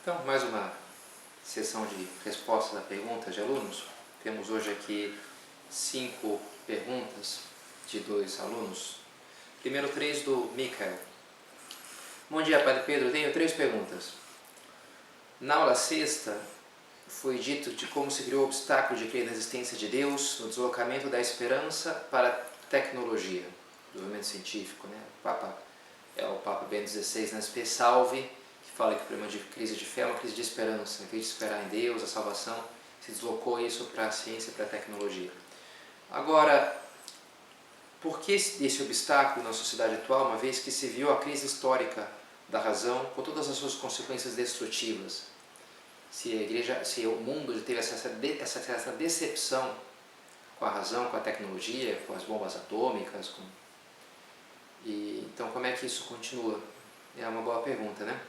Então, mais uma sessão de respostas a perguntas de alunos. Temos hoje aqui 5 perguntas de 2 alunos. Primeiro 3 do Michael. Bom dia, Padre Pedro. Tenho 3 perguntas. Na aula sexta, foi dito de como se criou o obstáculo de crer na existência de Deus no deslocamento da esperança para a tecnologia, desenvolvimento científico, né? O Papa Bento XVI, na Spe Salve, que fala que o problema de crise de fé é uma crise de esperança, em vez de esperar em Deus, a salvação, se deslocou isso para a ciência e para a tecnologia. Agora, por que esse obstáculo na sociedade atual, uma vez que se viu a crise histórica da razão com todas as suas consequências destrutivas? Se a igreja, se o mundo teve essa decepção com a razão, com a tecnologia, com as bombas atômicas, então como é que isso continua? É uma boa pergunta, né?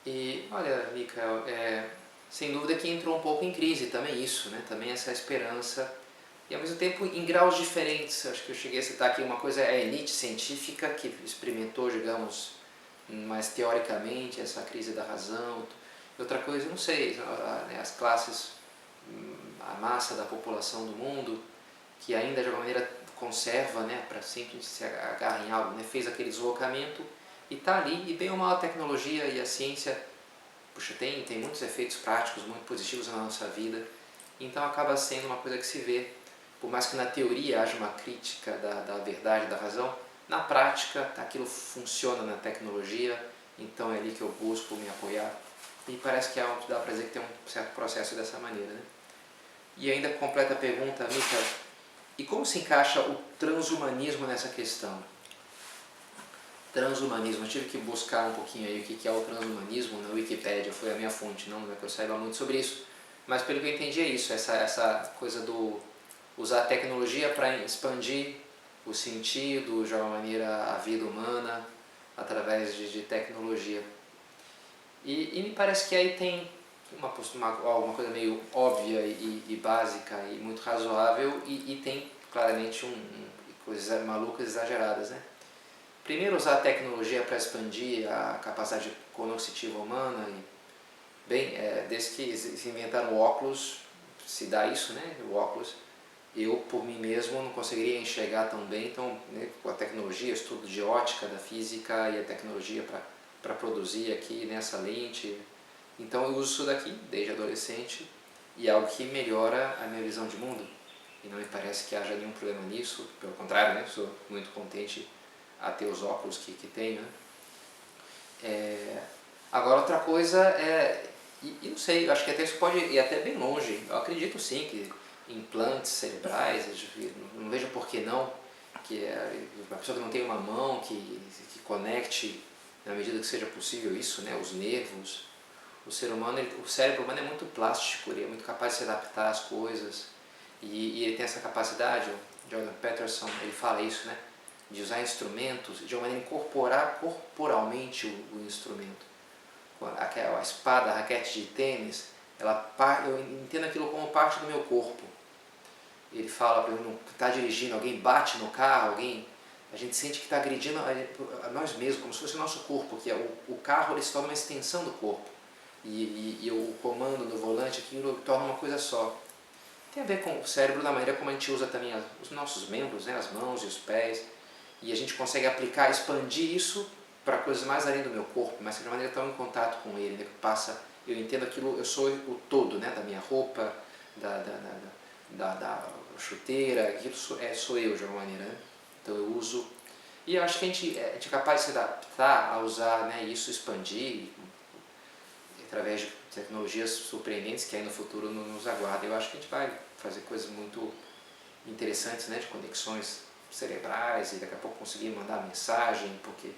E olha, Michael, sem dúvida que entrou um pouco em crise também isso, né? Também essa esperança, e ao mesmo tempo em graus diferentes. Acho que eu cheguei a citar aqui uma coisa, é a elite científica que experimentou, digamos, mais teoricamente essa crise da razão. Outra coisa, não sei, as classes, a massa da população do mundo, que ainda de alguma maneira conserva, né, para sempre se agarra em algo, né, fez aquele deslocamento e está ali, e bem ou mal a tecnologia e a ciência, puxa, tem muitos efeitos práticos muito positivos na nossa vida, então acaba sendo uma coisa que se vê, por mais que na teoria haja uma crítica da verdade, da razão, na prática aquilo funciona na tecnologia, então é ali que eu busco me apoiar. E parece que dá para dizer que tem um certo processo dessa maneira, né? E ainda completa a pergunta, Michael, e como se encaixa o transhumanismo nessa questão? Transhumanismo, eu tive que buscar um pouquinho aí o que é o transhumanismo na Wikipédia, foi a minha fonte, não é que eu saiba muito sobre isso, mas pelo que eu entendi é isso, essa coisa do usar a tecnologia para expandir o sentido, de alguma maneira, a vida humana através de tecnologia. E me parece que aí tem alguma coisa meio óbvia e básica e muito razoável, e tem claramente coisas malucas, exageradas, né? Primeiro, usar a tecnologia para expandir a capacidade cognitiva humana, desde que se inventaram o óculos, se dá isso, né? O óculos, eu por mim mesmo não conseguiria enxergar tão bem, então, né, com a tecnologia, estudo de ótica, da física e a tecnologia para produzir aqui nessa lente. Então eu uso isso daqui desde adolescente e é algo que melhora a minha visão de mundo. E não me parece que haja nenhum problema nisso, pelo contrário, né? Sou muito contente a ter os óculos que tenho. Né? Agora outra coisa e não sei, eu acho que até isso pode ir até bem longe. Eu acredito sim que implantes cerebrais, não vejo por que não, que a pessoa que não tem uma mão que conecte na medida que seja possível isso, né, os nervos. O cérebro humano é muito plástico, ele é muito capaz de se adaptar às coisas, e ele tem essa capacidade. O Jordan Peterson, ele fala isso, né, de usar instrumentos, de uma maneira incorporar corporalmente o instrumento. A espada, a raquete de tênis, eu entendo aquilo como parte do meu corpo. Ele fala, por exemplo, que está dirigindo, alguém bate no carro, a gente sente que está agredindo a nós mesmos, como se fosse o nosso corpo, que o carro ele se torna uma extensão do corpo. E o comando no volante, aquilo torna uma coisa só. Tem a ver com o cérebro, da maneira como a gente usa também os nossos membros, né, as mãos e os pés, e a gente consegue aplicar, expandir isso para coisas mais além do meu corpo, mas que de maneira tão em contato com ele, né, eu entendo aquilo, eu sou o todo, né, da minha roupa, da chuteira, aquilo sou eu de alguma maneira, né? Então eu uso, e eu acho que a gente é capaz de se adaptar a usar, né, isso, expandir através de tecnologias surpreendentes que aí no futuro nos aguardam. Eu acho que a gente vai fazer coisas muito interessantes, né, de conexões cerebrais, e daqui a pouco conseguir mandar mensagem, porque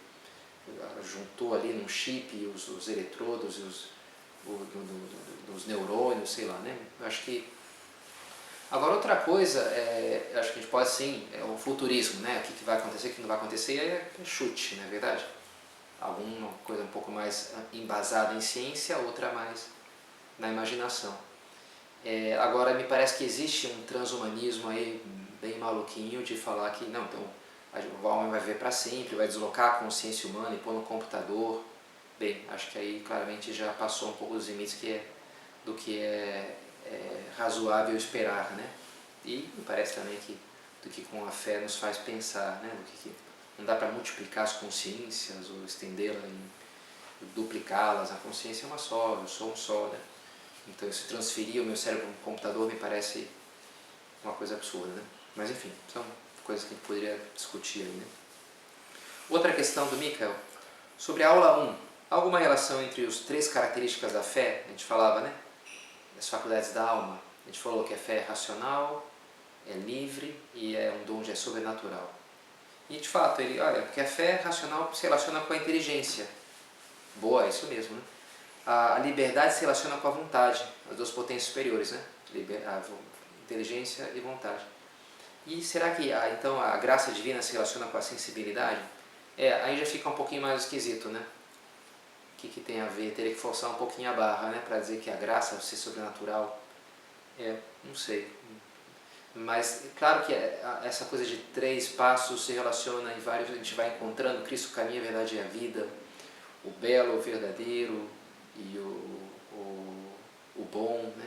juntou ali num chip os eletrodos e os neurônios, sei lá, né? Eu acho que... Agora outra coisa, eu acho que a gente pode sim, é o futurismo, né? O que vai acontecer, o que não vai acontecer, é chute, não é verdade? Alguma coisa um pouco mais embasada em ciência, outra mais na imaginação. Agora me parece que existe um transhumanismo aí bem maluquinho de falar que não, então o homem vai viver para sempre, vai deslocar a consciência humana e pôr no computador. Bem, acho que aí claramente já passou um pouco dos limites do que é razoável esperar, né? E me parece também que do que com a fé nos faz pensar, né? Do que não dá para multiplicar as consciências ou estendê-las, duplicá-las. A consciência é uma só, eu sou um só, né? Então, se transferir o meu cérebro para um computador me parece uma coisa absurda, né? Mas enfim, são coisas que a gente poderia discutir aí, né? Outra questão do Michael, sobre a aula 1. Há alguma relação entre as 3 características da fé? A gente falava, né? As faculdades da alma. A gente falou que a fé é racional, é livre e é um dom de sobrenatural. E de fato, olha, porque a fé racional se relaciona com a inteligência. Boa, é isso mesmo, né? A liberdade se relaciona com a vontade, as 2 potências superiores, né? Inteligência e vontade. E será que então a graça divina se relaciona com a sensibilidade? Aí já fica um pouquinho mais esquisito, né? O que tem a ver? Teria que forçar um pouquinho a barra, né? Para dizer que a graça ser sobrenatural. Não sei. Mas claro que essa coisa de 3 passos se relaciona em vários, a gente vai encontrando Cristo, o caminho, a verdade e a vida, o belo, o verdadeiro e o bom, né?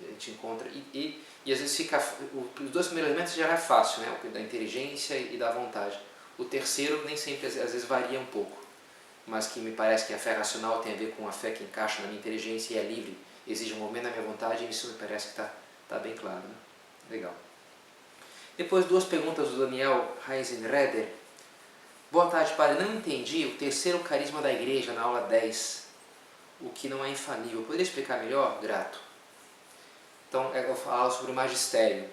A gente encontra e às vezes fica os 2 primeiros elementos já é fácil, né? O da inteligência e da vontade. O terceiro nem sempre, às vezes varia um pouco, mas que me parece que a fé racional tem a ver com a fé que encaixa na minha inteligência e é livre, exige um momento da minha vontade, e isso me parece que está bem claro, né? Legal. Depois 2 perguntas do Daniel Heisenreder. Boa tarde, padre. Não entendi o terceiro carisma da igreja na aula 10, o que não é infalível. Poderia explicar melhor? Grato. Então, eu falo sobre o magistério.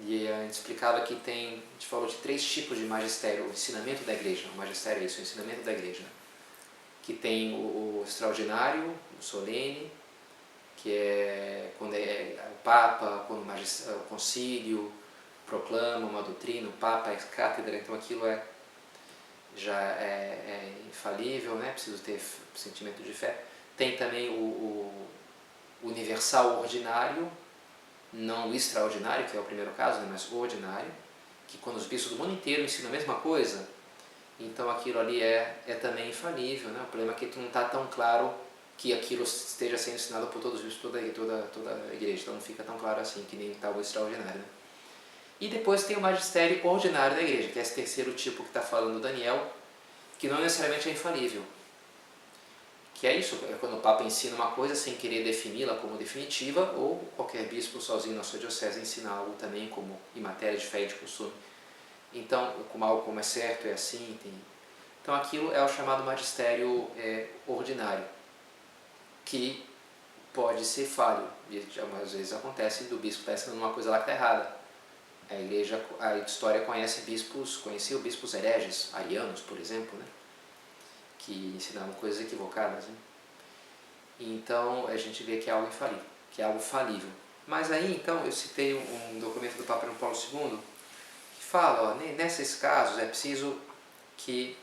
E a gente explicava que a gente falou de 3 tipos de magistério. O ensinamento da igreja. O magistério é isso, o ensinamento da igreja. Que tem o extraordinário, o solene, que é quando o Papa, quando o concílio proclama uma doutrina, o Papa é cátedra, então aquilo já é infalível, né? Preciso ter sentimento de fé. Tem também o universal ordinário, não o extraordinário, que é o primeiro caso, né? Mas o ordinário, que quando os bispos do mundo inteiro ensinam a mesma coisa, então aquilo ali é também infalível, né? O problema é que não está tão claro que aquilo esteja sendo ensinado por todos os bispos, toda a igreja, então não fica tão claro assim, que nem está o extraordinário, né? E depois tem o magistério ordinário da igreja, que é esse terceiro tipo que está falando o Daniel, que não necessariamente é infalível. Que é isso, é quando o Papa ensina uma coisa sem querer defini-la como definitiva, ou qualquer bispo sozinho na sua diocese ensina algo também como em matéria de fé e de costume. Então, como é certo, é assim. Então aquilo é o chamado magistério ordinário, que pode ser falho. E às vezes acontece do bispo estar ensinando uma coisa lá que está errada. A história conheceu bispos hereges, arianos, por exemplo, né? Que ensinavam coisas equivocadas, né? Então a gente vê que é algo infalível, que é algo falível. Mas aí então eu citei um documento do Papa João Paulo II que fala, nesses casos é preciso que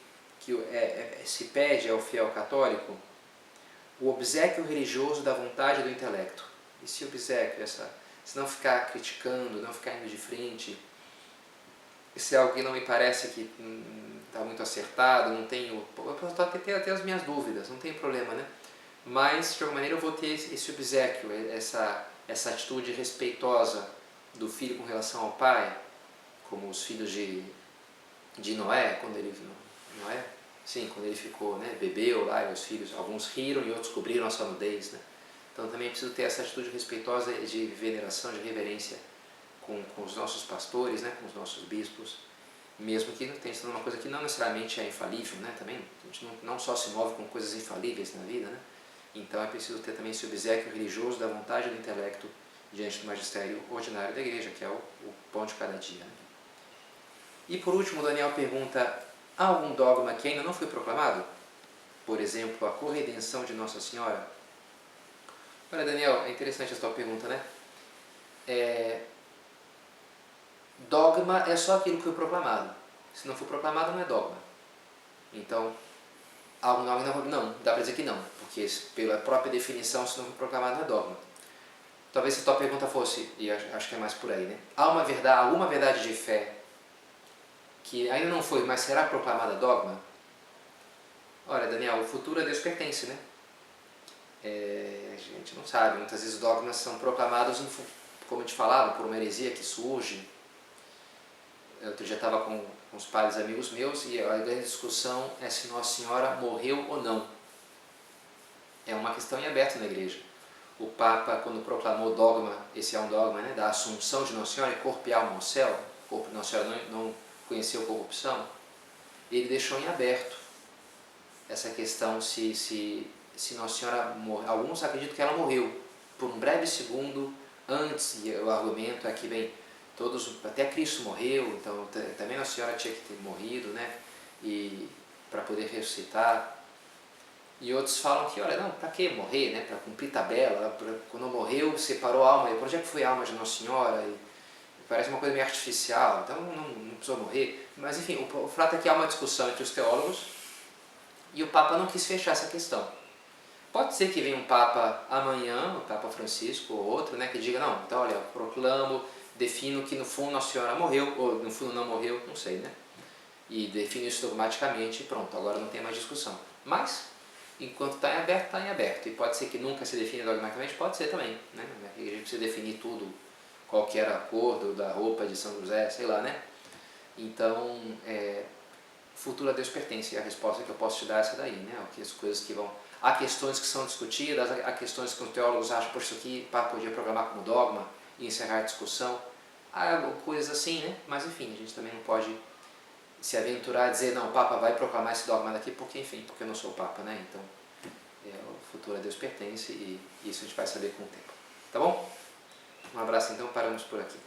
se pede ao fiel católico o obséquio religioso da vontade e do intelecto. Esse obséquio, se não ficar criticando, não ficar indo de frente, se é algo que não me parece que está muito acertado, não tenho, eu posso ter até as minhas dúvidas, não tem problema, né? Mas de alguma maneira eu vou ter esse obséquio, essa atitude respeitosa do filho com relação ao pai, como os filhos de Noé, quando ele ficou, né, bebeu lá, e os filhos, alguns riram e outros cobriram a sua nudez, né? Então também é preciso ter essa atitude respeitosa de veneração, de reverência com os nossos pastores, né, com os nossos bispos, mesmo que tenha sido uma coisa que não necessariamente é infalível, né? Também a gente não só se move com coisas infalíveis na vida, né? Então é preciso ter também esse obséquio religioso da vontade e do intelecto diante do magistério ordinário da igreja, que é o pão de cada dia, né? E por último, Daniel pergunta: há algum dogma que ainda não foi proclamado? Por exemplo, a corredenção de Nossa Senhora? Olha, Daniel, é interessante essa tua pergunta, né? Dogma é só aquilo que foi proclamado. Se não for proclamado, não é dogma. Então, não, dá para dizer que não, porque pela própria definição, se não for proclamado, não é dogma. Talvez se a tua pergunta fosse, e acho que é mais por aí, né? Há alguma verdade de fé que ainda não foi, mas será proclamada dogma? Olha, Daniel, o futuro a Deus pertence, né? a gente não sabe. Muitas vezes dogmas são proclamados, como a gente falava, por uma heresia que surge. Outro dia estava com uns padres amigos meus e a grande discussão é se Nossa Senhora morreu ou não. É uma questão em aberto na igreja. O Papa, quando proclamou o dogma, esse é um dogma, né, da Assunção de Nossa Senhora, corpo e alma ao céu, o corpo de Nossa Senhora não conheceu corrupção, ele deixou em aberto essa questão se Nossa Senhora morreu. Alguns acreditam que ela morreu por um breve segundo antes, e o argumento é que, bem, até Cristo morreu, então também Nossa Senhora tinha que ter morrido, né, e para poder ressuscitar. E outros falam que, olha, não, para que morrer, né? Para cumprir tabela, quando morreu, separou a alma, e por onde é que foi a alma de Nossa Senhora? E parece uma coisa meio artificial, então não precisou morrer. Mas enfim, o fato é que há uma discussão entre os teólogos e o Papa não quis fechar essa questão. Pode ser que venha um Papa amanhã, o Papa Francisco ou outro, né, que diga, não, então olha, eu proclamo, defino que no fundo Nossa Senhora morreu, ou no fundo não morreu, não sei, né? E defino isso dogmaticamente e pronto, agora não tem mais discussão. Mas enquanto está em aberto, está em aberto. E pode ser que nunca se define dogmaticamente, pode ser também. Né? A igreja precisa definir tudo, qual que era a cor da roupa de São José, sei lá, né? Então, futuro a Deus pertence. E a resposta que eu posso te dar é essa daí, né? As coisas que vão... Há questões que são discutidas, há questões que os teólogos acham, por isso aqui, para podia programar como dogma e encerrar a discussão. Há coisas assim, né? Mas enfim, a gente também não pode se aventurar a dizer, não, o Papa vai proclamar esse dogma daqui, porque enfim, porque eu não sou o Papa, né? Então, o futuro a Deus pertence e isso a gente vai saber com o tempo. Tá bom? Um abraço então, paramos por aqui.